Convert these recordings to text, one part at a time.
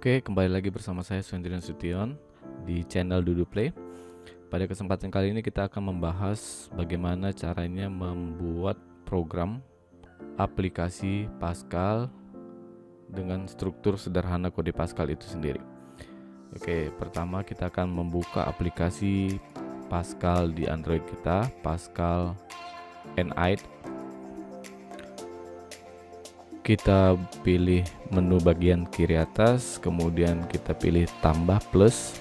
Oke, kembali lagi bersama saya Suhendrian Sution di channel Dudu Play. Pada kesempatan kali ini kita akan membahas bagaimana caranya membuat program aplikasi Pascal dengan struktur sederhana kode Pascal itu sendiri. Oke, pertama kita akan membuka aplikasi Pascal di Android kita, Pascal N8. Kita pilih menu bagian kiri atas, kemudian kita pilih tambah plus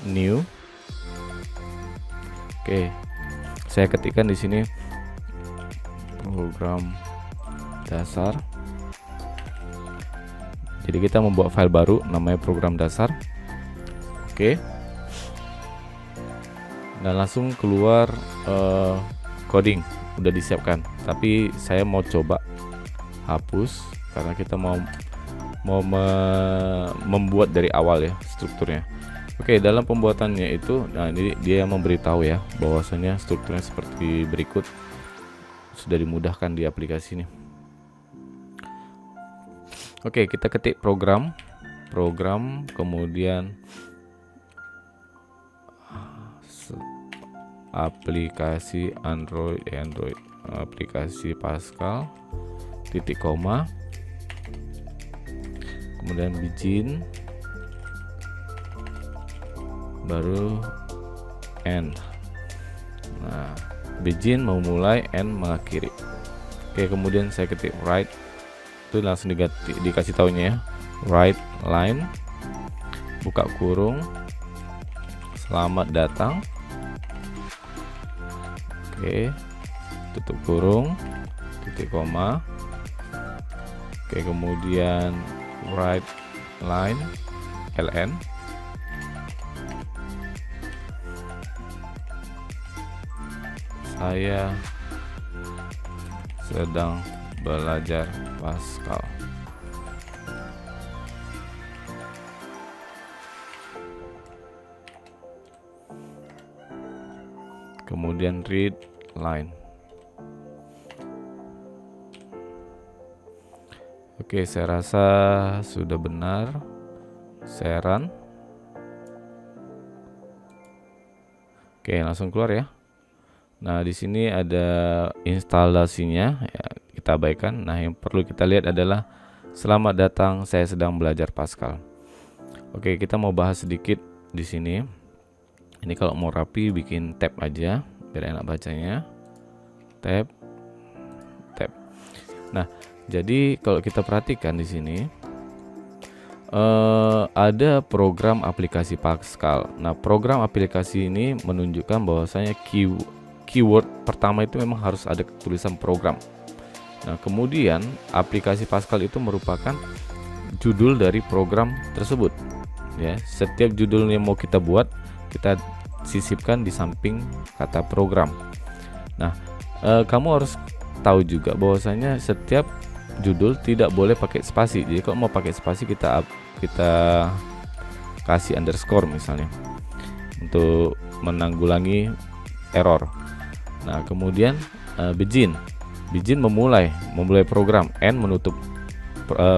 new. Oke, saya ketikkan di sini program dasar. Jadi kita membuat file baru namanya program dasar. Oke, dan langsung keluar coding udah disiapkan. Tapi saya mau coba hapus karena kita mau membuat dari awal ya strukturnya. Oke, dalam pembuatannya itu, nah ini dia memberitahu ya bahwasanya strukturnya seperti berikut, sudah dimudahkan di aplikasi ini. Oke, kita ketik program, kemudian aplikasi Android, aplikasi Pascal, titik koma, kemudian begin, baru end. Nah, begin memulai, end mengakhiri. Oke, kemudian saya ketik write, itu langsung dikasih taunya ya, write line, buka kurung, selamat datang. Oke, tutup kurung, titik koma. Oke, kemudian write line ln, saya sedang belajar Pascal. Kemudian read line. Oke, saya rasa sudah benar. Saya run. Oke, langsung keluar ya. Nah, di sini ada instalasinya ya, kita abaikan. Nah, yang perlu kita lihat adalah selamat datang, saya sedang belajar Pascal. Oke, kita mau bahas sedikit di sini. Ini kalau mau rapi bikin tab aja biar enak bacanya. Tab. Nah, jadi kalau kita perhatikan di sini ada program aplikasi Pascal. Nah, program aplikasi ini menunjukkan bahwasanya keyword pertama itu memang harus ada tulisan program. Nah, kemudian aplikasi Pascal itu merupakan judul dari program tersebut. Ya, setiap judul yang mau kita buat kita sisipkan di samping kata program. Nah, kamu harus tahu juga bahwasanya setiap judul tidak boleh pakai spasi. Jadi kalau mau pakai spasi kita kasih underscore misalnya untuk menanggulangi error. Nah, kemudian begin memulai program, end menutup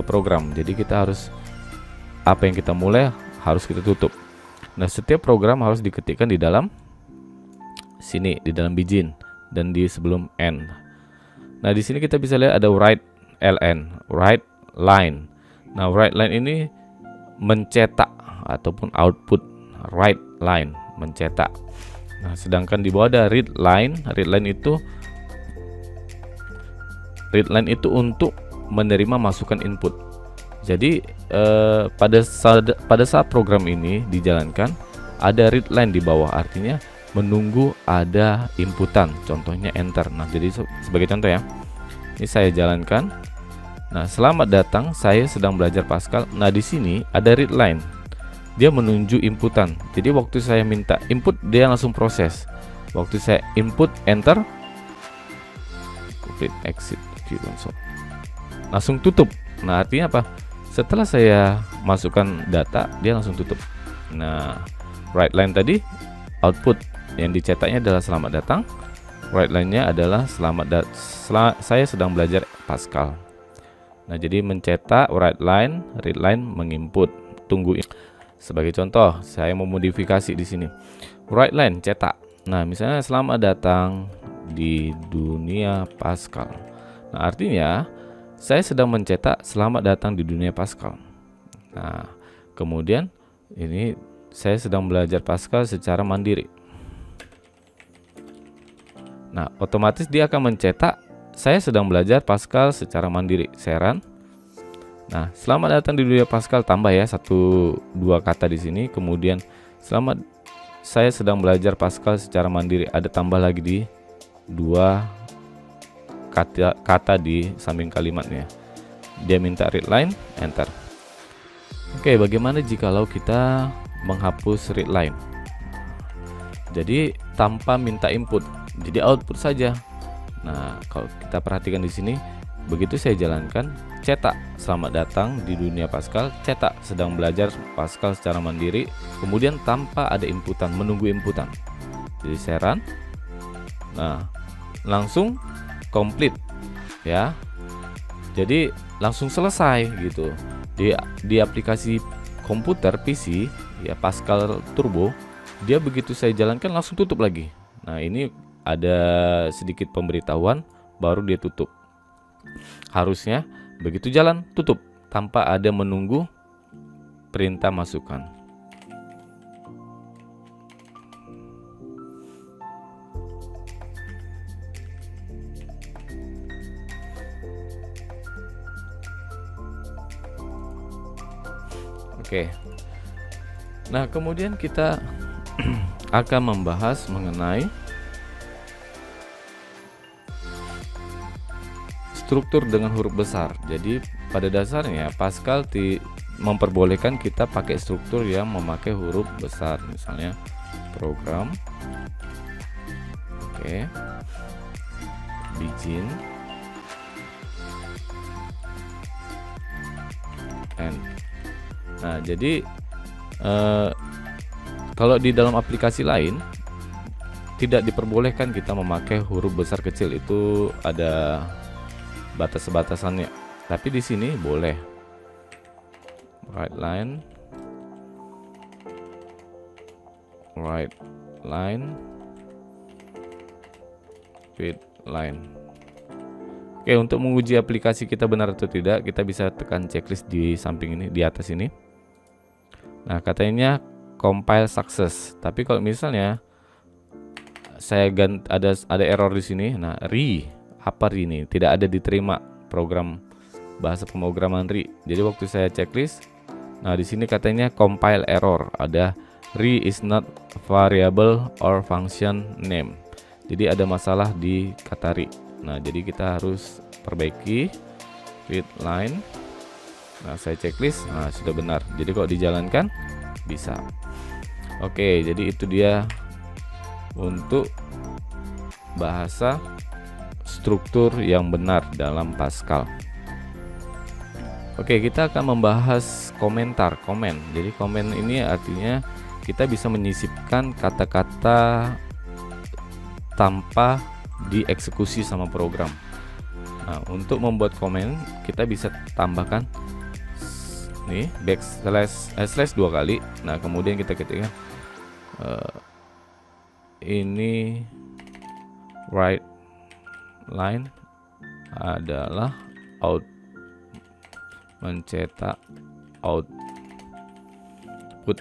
program. Jadi kita harus apa yang kita mulai harus kita tutup. Nah, setiap program harus diketikkan di dalam sini, di dalam begin dan di sebelum end. Nah, di sini kita bisa lihat ada write write line. Nah, write line ini mencetak ataupun output, write line mencetak. Nah, sedangkan di bawah ada read line itu untuk menerima masukan input. Jadi pada saat program ini dijalankan ada read line di bawah, artinya menunggu ada inputan, contohnya enter. Nah, jadi sebagai contoh ya, ini saya jalankan. Nah, selamat datang, saya sedang belajar Pascal. Nah, di sini ada read line, dia menunjuk inputan. Jadi waktu saya minta input dia langsung proses. Waktu saya input enter, complete exit console, langsung tutup. Nah, artinya apa? Setelah saya masukkan data dia langsung tutup. Nah, write line tadi output yang dicetaknya adalah selamat datang, write line-nya adalah saya sedang belajar Pascal. Nah, jadi mencetak write line, read line menginput. tunggu. Sebagai contoh, saya memodifikasi di sini. Write line, cetak. Nah, misalnya selamat datang di dunia Pascal. Nah, artinya saya sedang mencetak selamat datang di dunia Pascal. Nah, kemudian ini saya sedang belajar Pascal secara mandiri. Nah, otomatis dia akan mencetak saya sedang belajar Pascal secara mandiri. Saya run. Nah, selamat datang di dunia Pascal, tambah ya 1-2 kata di sini. Kemudian selamat saya sedang belajar Pascal secara mandiri, ada tambah lagi di 2 kata di samping kalimatnya. Dia minta read line, enter. Oke, bagaimana jikalau kita menghapus read line? Jadi tanpa minta input, jadi output saja. Nah, kalau kita perhatikan di sini, begitu saya jalankan, cetak selamat datang di dunia Pascal, cetak sedang belajar Pascal secara mandiri, kemudian tanpa ada inputan, menunggu inputan. Jadi saya run. Nah, langsung complete ya. Jadi langsung selesai gitu. Di aplikasi komputer PC ya, Pascal Turbo, dia begitu saya jalankan langsung tutup lagi. Nah, ini ada sedikit pemberitahuan baru dia tutup. Harusnya begitu jalan tutup tanpa ada menunggu perintah masukan. Oke. Nah, kemudian kita akan membahas mengenai struktur dengan huruf besar. Jadi pada dasarnya Pascal memperbolehkan kita pakai struktur yang memakai huruf besar. Misalnya program, oke, begin, end. Nah, jadi kalau di dalam aplikasi lain tidak diperbolehkan kita memakai huruf besar kecil, itu ada batas-batasannya. Tapi di sini boleh. Write line, read line. Oke, untuk menguji aplikasi kita benar atau tidak, kita bisa tekan checklist di samping ini, di atas ini. Nah, katanya compile success. Tapi kalau misalnya saya ada error di sini, nah apa ini tidak ada diterima program bahasa pemrograman RI. Jadi waktu saya checklist, nah di sini katanya compile error, ada RI is not variable or function name. Jadi ada masalah di kata RI. Nah, jadi kita harus perbaiki read line. Nah, saya checklist, nah sudah benar. Jadi kalau dijalankan bisa. Oke, jadi itu dia untuk bahasa struktur yang benar dalam Pascal. Oke, kita akan membahas komen. Jadi komen ini artinya kita bisa menyisipkan kata-kata tanpa dieksekusi sama program. Nah, untuk membuat komen kita bisa tambahkan nih slash 2 kali. Nah, kemudian kita ketikkan ini write line adalah mencetak output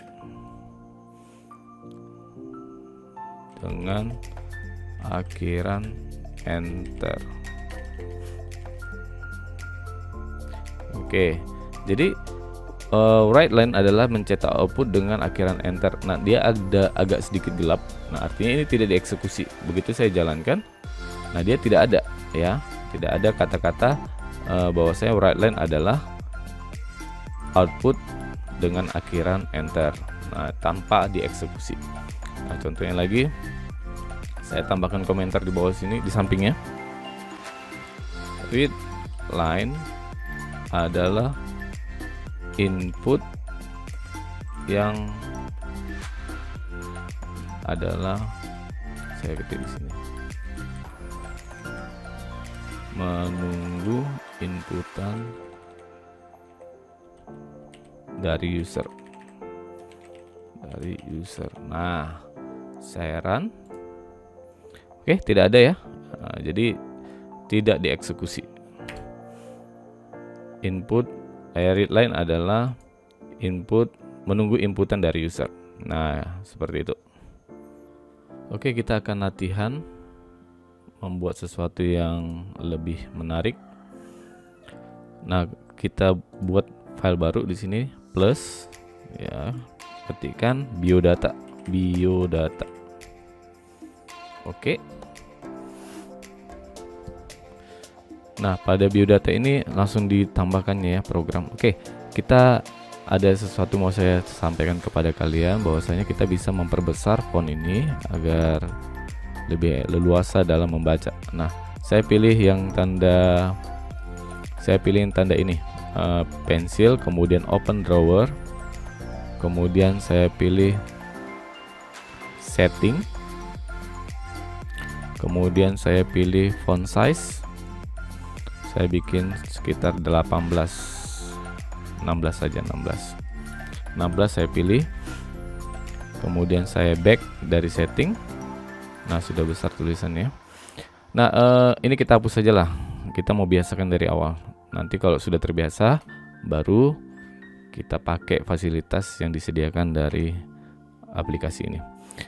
dengan akhiran enter. Oke, jadi write line adalah mencetak output dengan akhiran enter. Nah, dia agak sedikit gelap. Nah, artinya ini tidak dieksekusi. Begitu saya jalankan, nah dia tidak ada ya, tidak ada kata-kata bahwasanya write line adalah output dengan akhiran enter. Nah, tanpa dieksekusi. Nah, contohnya lagi, saya tambahkan komentar di bawah sini di sampingnya. Read line adalah input yang adalah, saya ketik di sini, menunggu inputan dari user. Nah, saya run. Oke, tidak ada ya. Nah, jadi tidak dieksekusi. Input readline adalah input, menunggu inputan dari user. Nah, seperti itu. Oke, kita akan latihan membuat sesuatu yang lebih menarik. Nah, kita buat file baru di sini, plus ya, ketikkan biodata. Oke. Nah, pada biodata ini langsung ditambahkannya ya program. Oke, kita ada sesuatu mau saya sampaikan kepada kalian, bahwasanya kita bisa memperbesar font ini agar lebih leluasa dalam membaca. Nah, saya pilih yang tanda ini, pensil, kemudian open drawer, kemudian saya pilih setting, kemudian saya pilih font size. Saya bikin sekitar 16 saja, 16 saya pilih, kemudian saya back dari setting. Nah, sudah besar tulisannya. Nah, ini kita hapus saja lah, kita mau biasakan dari awal. Nanti kalau sudah terbiasa, baru kita pakai fasilitas yang disediakan dari aplikasi ini.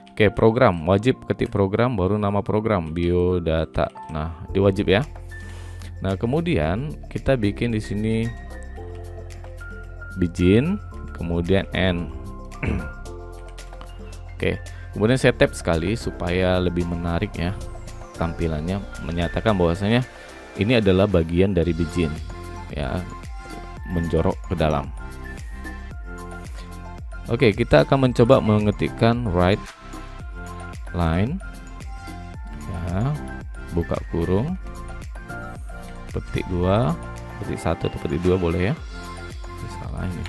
Oke, program, wajib ketik program, baru nama program, biodata. Nah, diwajib ya. Nah, kemudian kita bikin di sini begin, kemudian end. Oke, kemudian saya tap sekali supaya lebih menarik ya tampilannya, menyatakan bahwasanya ini adalah bagian dari begin ya, menjorok ke dalam. Oke, kita akan mencoba mengetikkan write line ya, buka kurung, petik 2, petik 1 atau petik 2 boleh ya. Salah ini.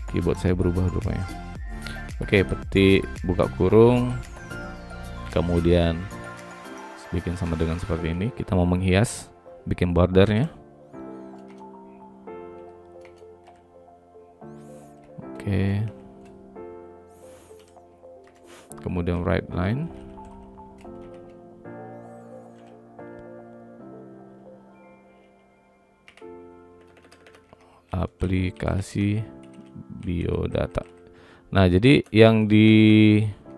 Keyboard saya berubah rupanya. Oke, petik, buka kurung, kemudian bikin sama dengan seperti ini. Kita mau menghias, bikin bordernya. Oke. Kemudian write line. Aplikasi biodata. Nah, jadi yang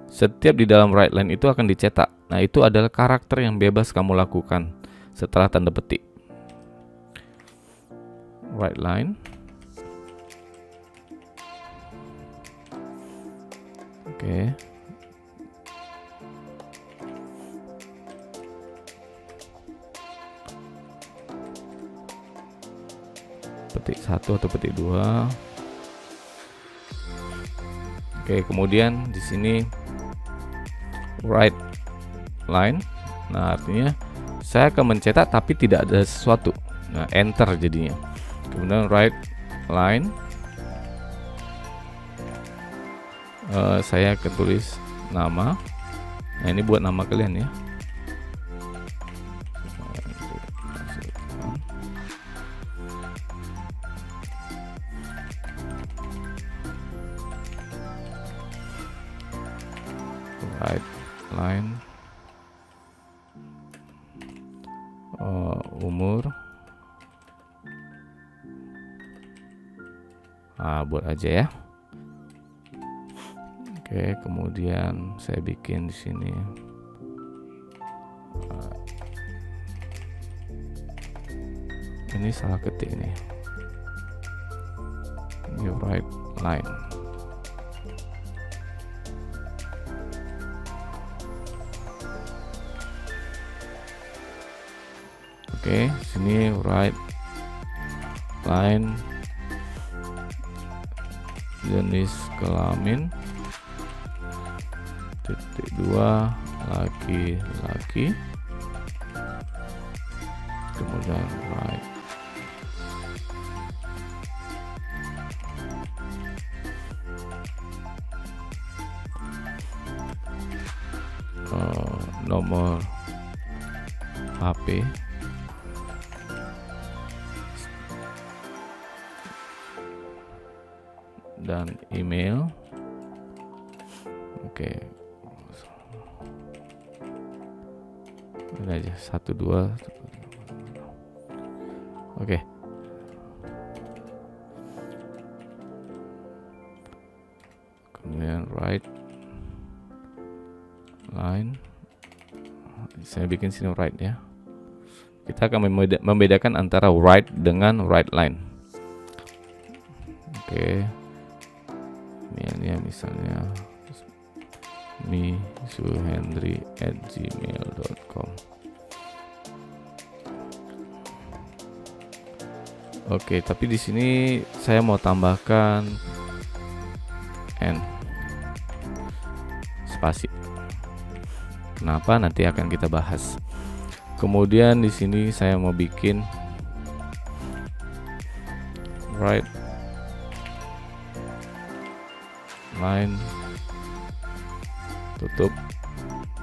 setiap di dalam write line itu akan dicetak. Nah, itu adalah karakter yang bebas kamu lakukan setelah tanda petik. Write line. Oke. Petik 1 atau petik 2. Oke, kemudian di sini write line. Nah, artinya saya akan mencetak tapi tidak ada sesuatu. Nah, enter jadinya. Kemudian write line. Saya ketulis nama. Nah, ini buat nama kalian ya. Write line, umur, buat aja ya. Oke, kemudian saya bikin di sini ini salah ketik nih. New write line. Oke, sini write line, jenis kelamin, titik 2, laki-laki, kemudian write nomor HP. Dan email. Oke. Ini aja 12. Oke. Kemudian right line. Saya bikin sini right ya. Kita akan membedakan antara right dengan right line. Oke. Emailnya misalnya misuhendri@gmail.com. Oke, tapi di sini saya mau tambahkan n spasi. Kenapa? Nanti akan kita bahas. Kemudian di sini saya mau bikin right line, tutup.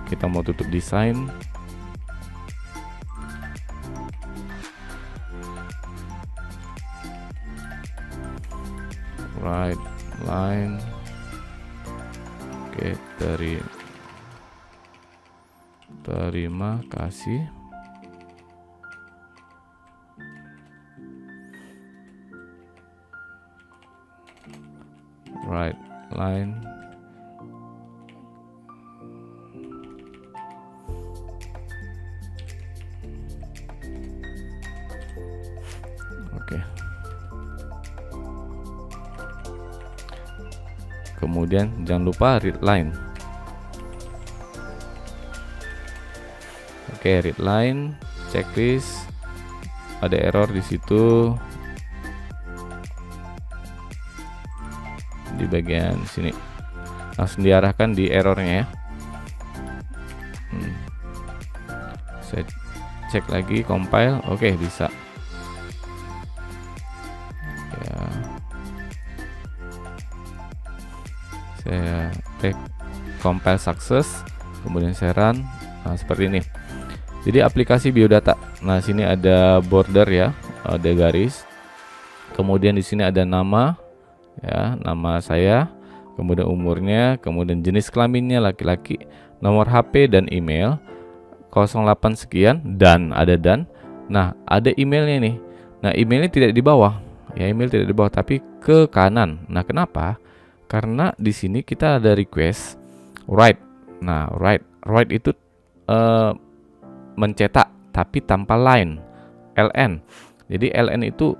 Kita mau tutup desain. Right line. Oke, terima kasih. Right line. Oke. Kemudian jangan lupa read line. Oke, read line, checklist. Ada error di situ. Di bagian sini. Langsung diarahkan di errornya ya. Saya cek lagi, compile. Oke, bisa. Ya. Saya cek compile success, kemudian saya run. Nah, seperti ini. Jadi aplikasi biodata. Nah, sini ada border ya, ada garis. Kemudian di sini ada nama ya, nama saya, kemudian umurnya, kemudian jenis kelaminnya laki-laki, nomor HP dan email 08 sekian, dan ada dan. Nah, ada emailnya nih. Nah, emailnya tidak di bawah. Ya, email tidak di bawah tapi ke kanan. Nah, kenapa? Karena di sini kita ada request write. Nah, write itu mencetak tapi tanpa line, ln. Jadi ln itu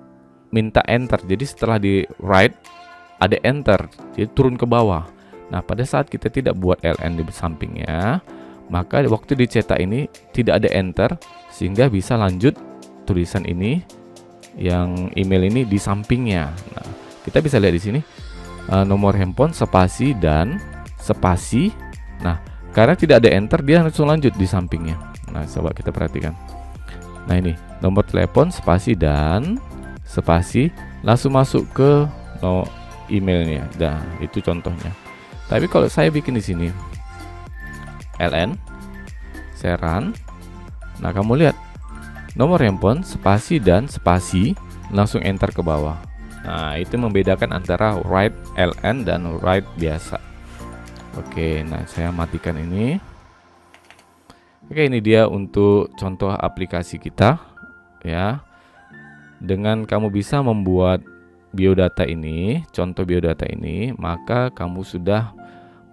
minta enter. Jadi setelah di write ada enter, jadi turun ke bawah. Nah, pada saat kita tidak buat ln di sampingnya, maka waktu dicetak ini tidak ada enter, sehingga bisa lanjut tulisan ini yang email ini di sampingnya. Nah, kita bisa lihat di sini nomor handphone spasi dan spasi. Nah, karena tidak ada enter, dia langsung lanjut di sampingnya. Nah, coba kita perhatikan. Nah, ini nomor telepon spasi dan spasi langsung masuk ke emailnya. Nah, itu contohnya. Tapi kalau saya bikin di sini ln, saya run. Nah, kamu lihat nomor handphone spasi dan spasi langsung enter ke bawah. Nah, itu membedakan antara write ln dan write biasa. Oke, nah saya matikan ini. Oke, ini dia untuk contoh aplikasi kita ya. Dengan kamu bisa membuat biodata ini, contoh biodata ini, maka kamu sudah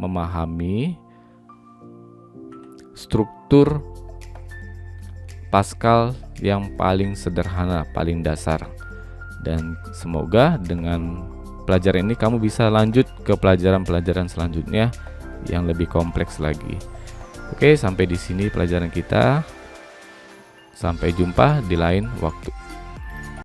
memahami struktur Pascal yang paling sederhana, paling dasar. Dan semoga dengan pelajaran ini kamu bisa lanjut ke pelajaran-pelajaran selanjutnya yang lebih kompleks lagi. Oke, sampai di sini pelajaran kita. Sampai jumpa di lain waktu.